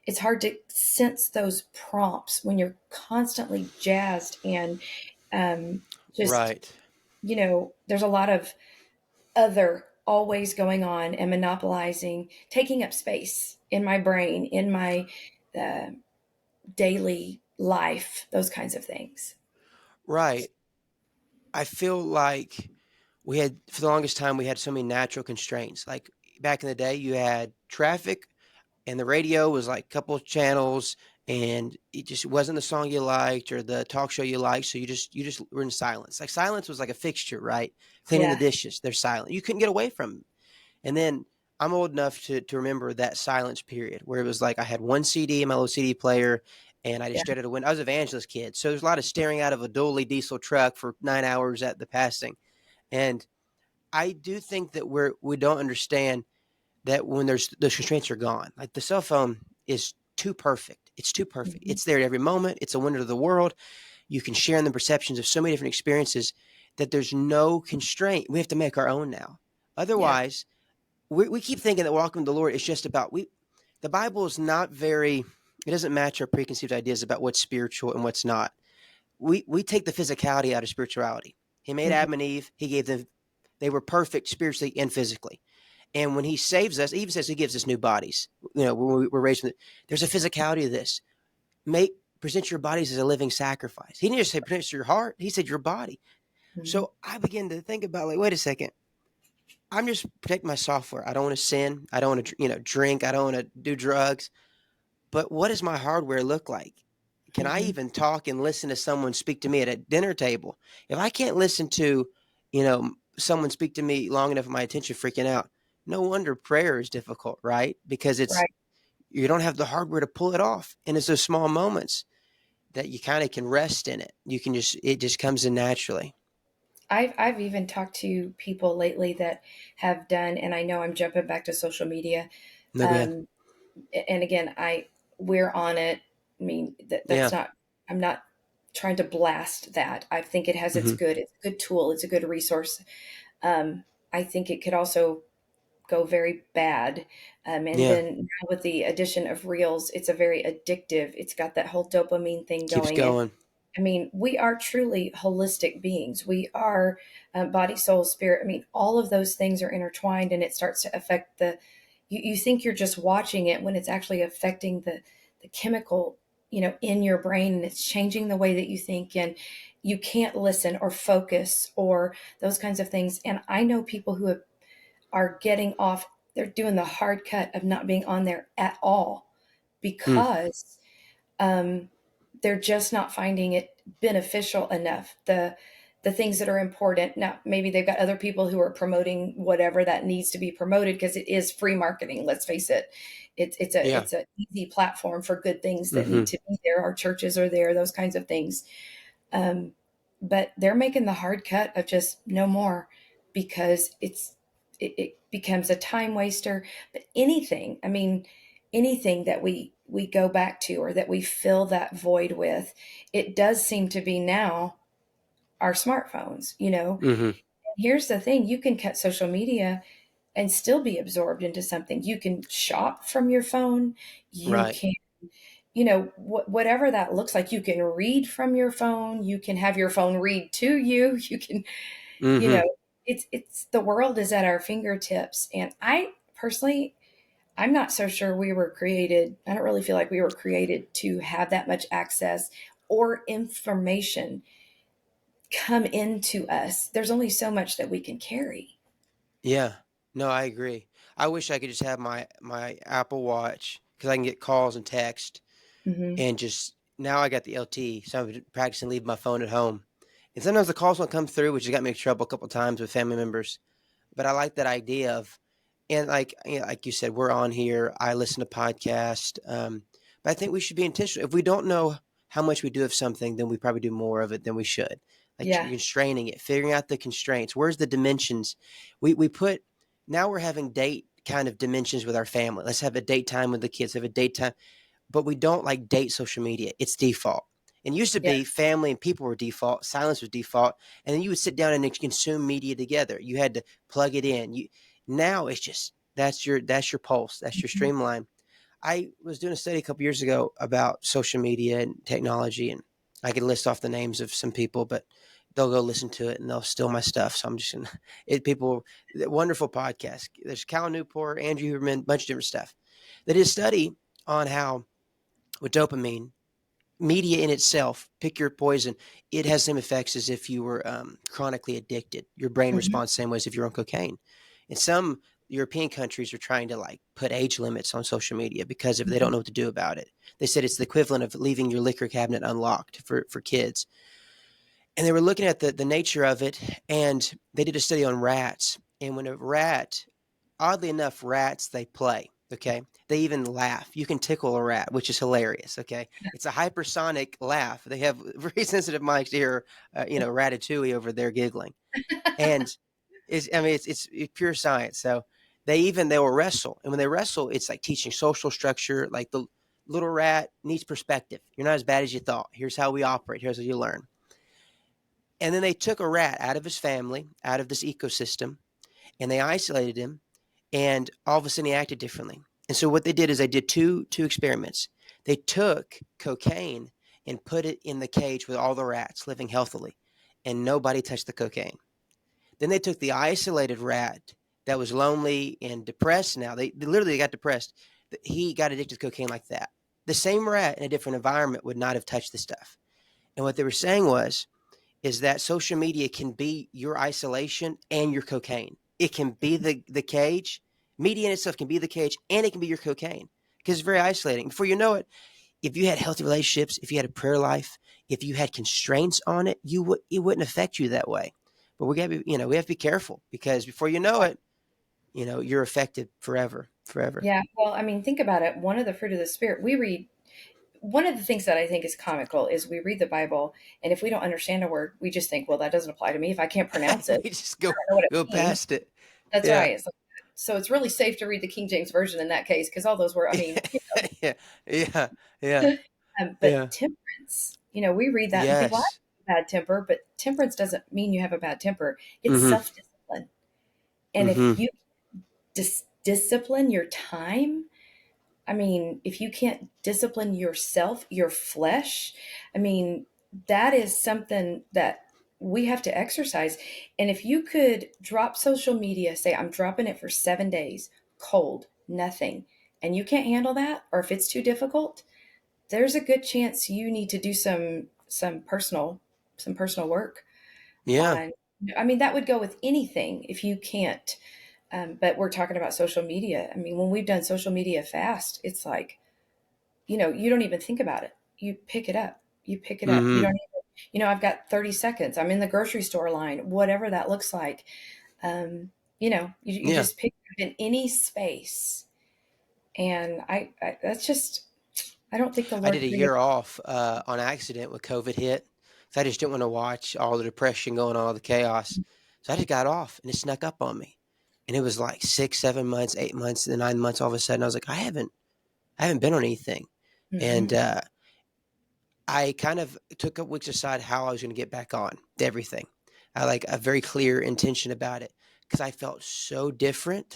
it's hard to sense those prompts when you're constantly jazzed and um, just, Right. there's a lot of other always going on and monopolizing, taking up space in my brain, in my uh, daily life, those kinds of things. Right. I feel like we had for the longest time we had so many natural constraints. Like back in the day, you had traffic, and the radio was like a couple of channels, and it just wasn't the song you liked or the talk show you liked. So you just were in silence. Like silence was like a fixture, right? Cleaning the Yeah, dishes, they're silent. You couldn't get away from it. And then I'm old enough to remember that silence period where it was like I had one CD in my little CD player and I just yeah, stared at a window. I was an evangelist kid. So there's a lot of staring out of a dually diesel truck for 9 hours at the passing. And I do think that we don't understand that when there's those constraints are gone. Like the cell phone is too perfect. It's too perfect. mhm, It's there at every moment. It's a window to the world. You can share in the perceptions of so many different experiences that there's no constraint. We have to make our own now. Yeah. Otherwise, we keep thinking that walking with the Lord is just about the Bible is not very, it doesn't match our preconceived ideas about what's spiritual and what's not. We take the physicality out of spirituality. He made Mhm. Adam and Eve. He gave them, they were perfect spiritually and physically. And when he saves us, he even says he gives us new bodies. When we're raised, there's a physicality to this. Present your bodies as a living sacrifice. He didn't just say present your heart. He said your body. Mhm. So I begin to think about, like, wait a second. I'm just protecting my software. I don't want to sin. I don't want to, drink. I don't want to do drugs. But what does my hardware look like? Can I Mhm. even talk and listen to someone speak to me at a dinner table? If I can't listen to, someone speak to me long enough, my attention freaking out, no wonder prayer is difficult, right? Because Right. you don't have the hardware to pull it off. And it's those small moments that you kind of can rest in it. It just comes in naturally. I've even talked to people lately that have done, and I know I'm jumping back to social media. No, go ahead. Um, and again, we're on it. I mean, that's Yeah. not. I'm not trying to blast that. I think it has its Hmm. good. It's a good tool. It's a good resource. Um, I think it could also go very bad. And Yeah. then now with the addition of reels, it's a very addictive. It's got that whole dopamine thing Keeps going. And going. I mean, we are truly holistic beings. We are body, soul, spirit. I mean, all of those things are intertwined, and it starts to affect you think you're just watching it when it's actually affecting the chemical, in your brain, and it's changing the way that you think, and you can't listen or focus or those kinds of things. And I know people who are getting off, they're doing the hard cut of not being on there at all Mm. because they're just not finding it beneficial enough. The things that are important now, maybe they've got other people who are promoting whatever that needs to be promoted because it is free marketing. Let's face it, Yeah. it's a easy platform for good things that need Hmm. to be there. Our churches are there, those kinds of things. Um, but they're making the hard cut of just no more because it becomes a time waster. But anything, I mean, anything that we go back to or that we fill that void with, it does seem to be now our smartphones. Hmm. Here's the thing, you can cut social media and still be absorbed into something. You can shop from your phone. You Right. can, whatever that looks like. You can read from your phone. You can have your phone read to you. You can, you Hmm. know, it's the world is at our fingertips. And I personally, I'm not so sure we were created. I don't really feel like we were created to have that much access or information come into us. There's only so much that we can carry. Yeah. No, I agree. I wish I could just have my Apple Watch because I can get calls and text, Hmm. and just now I got the LT, so I'm practicing leaving my phone at home. And sometimes the calls won't come through, which has got me in trouble a couple times with family members. But I like that idea of, and like you said, we're on here. I listen to podcasts, but I think we should be intentional. If we don't know how much we do of something, then we probably do more of it than we should. Like Yeah. constraining it, figuring out the constraints. Where's the dimensions? We put now we're having date kind of dimensions with our family. Let's have a date time with the kids. Have a date time, but we don't like date social media. It's default. And it used to Yeah. be family and people were default, silence was default, and then you would sit down and consume media together. You had to plug it in. Now it's just that's your pulse, that's your Mhm. streamline. I was doing a study a couple years ago about social media and technology, and I could list off the names of some people, but they'll go listen to it and they'll steal my stuff. So I'm just gonna people, wonderful podcast. There's Cal Newport, Andrew Huberman, a bunch of different stuff. They did a study on how with dopamine, media in itself, pick your poison, it has the same effects as if you were chronically addicted. Your brain Mhm. responds the same way as if you're on cocaine. And some European countries are trying to like put age limits on social media because if they don't Mhm. know what to do about it. They said it's the equivalent of leaving your liquor cabinet unlocked for kids. And they were looking at the nature of it, and they did a study on rats. And when a rat, oddly enough, rats, they play. Okay. They even laugh. You can tickle a rat, which is hilarious. Okay. It's a hypersonic laugh. They have very sensitive mics to hear, Ratatouille over there giggling. And it's pure science. So they will wrestle. And when they wrestle, it's like teaching social structure. Like the little rat needs perspective. You're not as bad as you thought. Here's how we operate. Here's how you learn. And then they took a rat out of his family, out of this ecosystem, and they isolated him. And all of a sudden, he acted differently. And so what they did is they did two experiments. They took cocaine and put it in the cage with all the rats living healthily, and nobody touched the cocaine. Then they took the isolated rat that was lonely and depressed. Now they literally got depressed. He got addicted to cocaine like that. The same rat in a different environment would not have touched the stuff. And what they were saying was, is that social media can be your isolation and your cocaine. It can be the cage. Media in itself can be the cage, and it can be your cocaine, because it's very isolating. Before you know it, if you had healthy relationships, if you had a prayer life, if you had constraints on it, it wouldn't affect you that way. But we got to be, we have to be careful, because before you know it, you're affected forever, forever. Yeah. Well, I mean, think about it. One of the fruit of the spirit we read. One of the things that I think is comical is we read the Bible, and if we don't understand a word, we just think, well, that doesn't apply to me. If I can't pronounce it, We just I go don't know what it go means. past it. That's Yeah. right. So it's really safe to read the King James Version in that case, because all those were, I mean, Yeah. Yeah. Yeah. but Yeah. temperance, we read that and think, well, Yes. I have bad temper, but temperance doesn't mean you have a bad temper. It's Mm-hmm. self discipline. And if Mm-hmm. you discipline your time, I mean, if you can't discipline yourself, your flesh, I mean, that is something that we have to exercise. And if you could drop social media, say, I'm dropping it for 7 days, cold, nothing, and you can't handle that, or if it's too difficult, there's a good chance you need to do some personal work Yeah. on. I mean, that would go with anything if you can't. But we're talking about social media. I mean, when we've done social media fast, it's like, you don't even think about it. You pick it up. You pick it up. You Mm-hmm. don't even, I've got 30 seconds. I'm in the grocery store line, whatever that looks like. You Yeah. just pick it up in any space. And that's just, I don't think the I Lord did a created. year off on accident when COVID hit. So I just didn't want to watch all the depression going on, all the chaos. So I just got off, and it snuck up on me. And it was like 6, 7 months, 8 months, and 9 months. All of a sudden, I was like, I haven't been on anything. And Mhm. I kind of took up weeks aside how I was going to get back on to everything. I like a very clear intention about it, because I felt so different.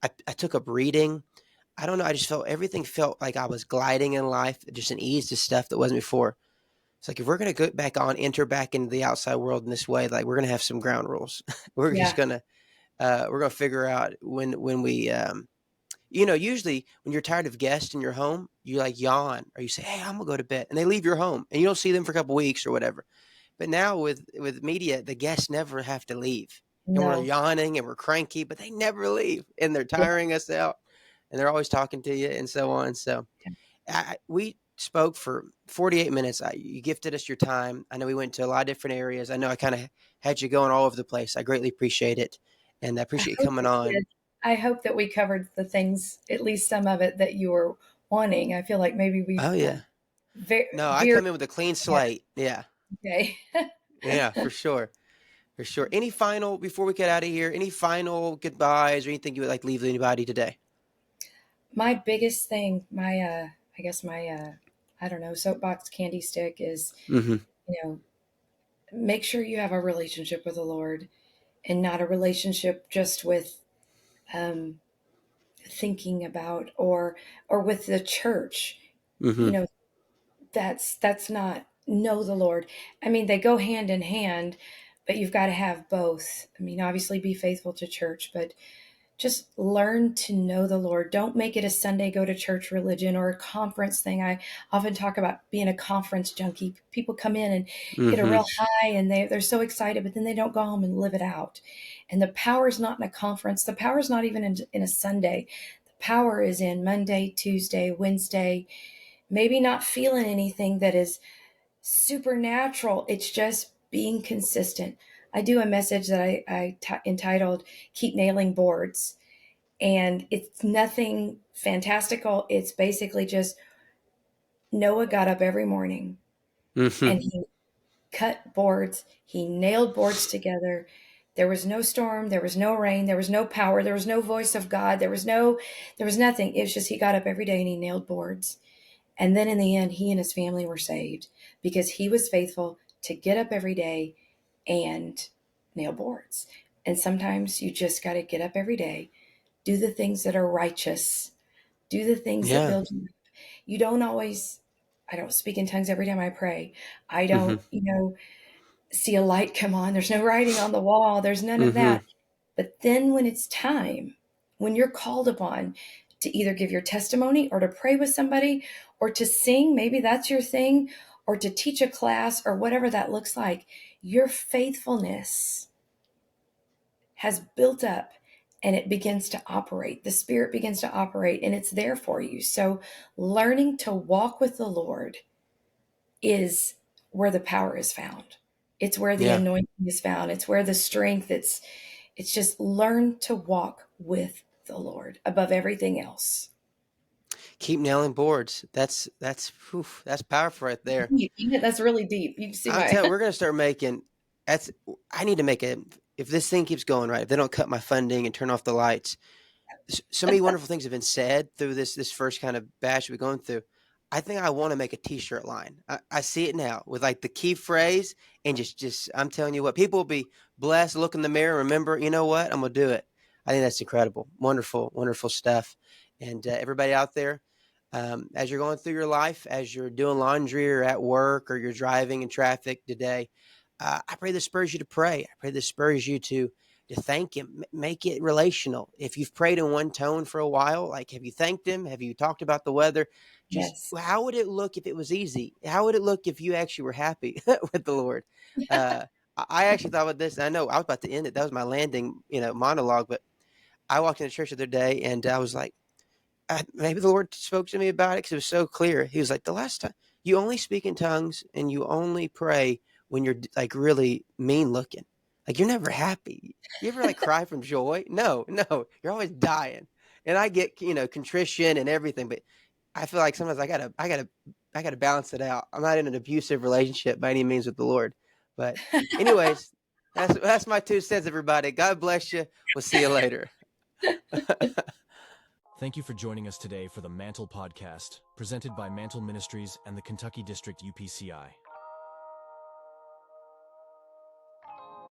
I took up reading. I don't know. I just felt everything felt like I was gliding in life, just an ease to stuff that wasn't before. It's like, if we're going to go back on, enter back into the outside world in this way, like, we're going to have some ground rules. we're just Yeah. going to, we're going to figure out when we, usually when you're tired of guests in your home, you like yawn, or you say, "Hey, I'm gonna go to bed," and they leave your home, and you don't see them for a couple weeks or whatever. But now with media, the guests never have to leave, and we're No. yawning and we're cranky, but they never leave, and they're Yeah. tiring us out, and they're always talking to you, and so on. So we spoke for 48 minutes. You gifted us your time. I know we went to a lot of different areas. I know I kind of had you going all over the place. I greatly appreciate it, and I I appreciate you hope coming we on. did. I hope that we covered the things, at least some of it, that you were wanting. I feel like maybe Oh we've yeah. No, I veered. come in with a clean slate. Yeah. Okay. Yeah, for sure. For sure. Any final, before we get out of here, any final goodbyes or anything you would like to leave with anybody today? My biggest thing, I guess I don't know, soapbox candy stick is, Mm-hmm. you know, make sure you have a relationship with the Lord, and not a relationship just with um, thinking about, or with the church. You Mm-hmm. know, that's not know the Lord. I mean, they go hand in hand, but you've got to have both. I mean, obviously be faithful to church, but just learn to know the Lord. Don't make it a Sunday go to church religion or a conference thing. I often talk about being a conference junkie. People come in and get a Mm-hmm. real high, and they're so excited, but then they don't go home and live it out. And the power is not in a conference. The power is not even in a Sunday. The power is in Monday, Tuesday, Wednesday, maybe not feeling anything that is supernatural. It's just being consistent. I do a message that entitled Keep Nailing Boards. And it's nothing fantastical. It's basically just Noah got up every morning Mm-hmm. and he cut boards, he nailed boards together. There was no storm, there was no rain, there was no power, there was no voice of God, there was nothing. It was just he got up every day and he nailed boards. And then in the end, he and his family were saved because he was faithful to get up every day and nail boards. And sometimes you just got to get up every day, do the things that are righteous, do the things that Yeah. build you. You don't always, I don't speak in tongues every time I pray. I Hmm. don't, see a light come on. There's no writing on the wall. There's none of Hmm. that. But then when it's time, when you're called upon to either give your testimony or to pray with somebody or to sing, maybe that's your thing, or to teach a class or whatever that looks like, your faithfulness has built up and it begins to operate. The Spirit begins to operate and it's there for you. So learning to walk with the Lord is where the power is found. It's where the Yeah. anointing is found. It's where the strength, it's just learn to walk with the Lord above everything else. Keep nailing boards. Whew, that's powerful right there. Deep. That's really deep. You see I'm my telling we're gonna start making that's I need to make a if this thing keeps going right, if they don't cut my funding and turn off the lights. So many wonderful things have been said through this first kind of batch we're going through. I think I want to make a T-shirt line. I see it now with like the key phrase and just I'm telling you what, people will be blessed. Look in the mirror, remember, you know what? I'm gonna do it. I think that's incredible, wonderful, wonderful stuff. And everybody out there, as you're going through your life, as you're doing laundry or at work or you're driving in traffic today, I pray this spurs you to pray. I pray this spurs you to thank him, make it relational. If you've prayed in one tone for a while, like have you thanked him? Have you talked about the weather? Just yes. how would it look if it was easy? How would it look if you actually were happy with the Lord? Uh, I actually thought about this. And I know I was about to end it. That was my landing, monologue. But I walked into church the other day and I was like, maybe the Lord spoke to me about it because it was so clear. He was like, the last time you only speak in tongues and you only pray when you're like really mean looking. Like you're never happy. You ever like cry from joy? No, no, you're always dying. And I get, contrition and everything, but I feel like sometimes I gotta balance it out. I'm not in an abusive relationship by any means with the Lord. But anyways, that's my 2 cents, everybody. God bless you. We'll see you later. Thank you for joining us today for the Mantle Podcast, presented by Mantle Ministries and the Kentucky District UPCI.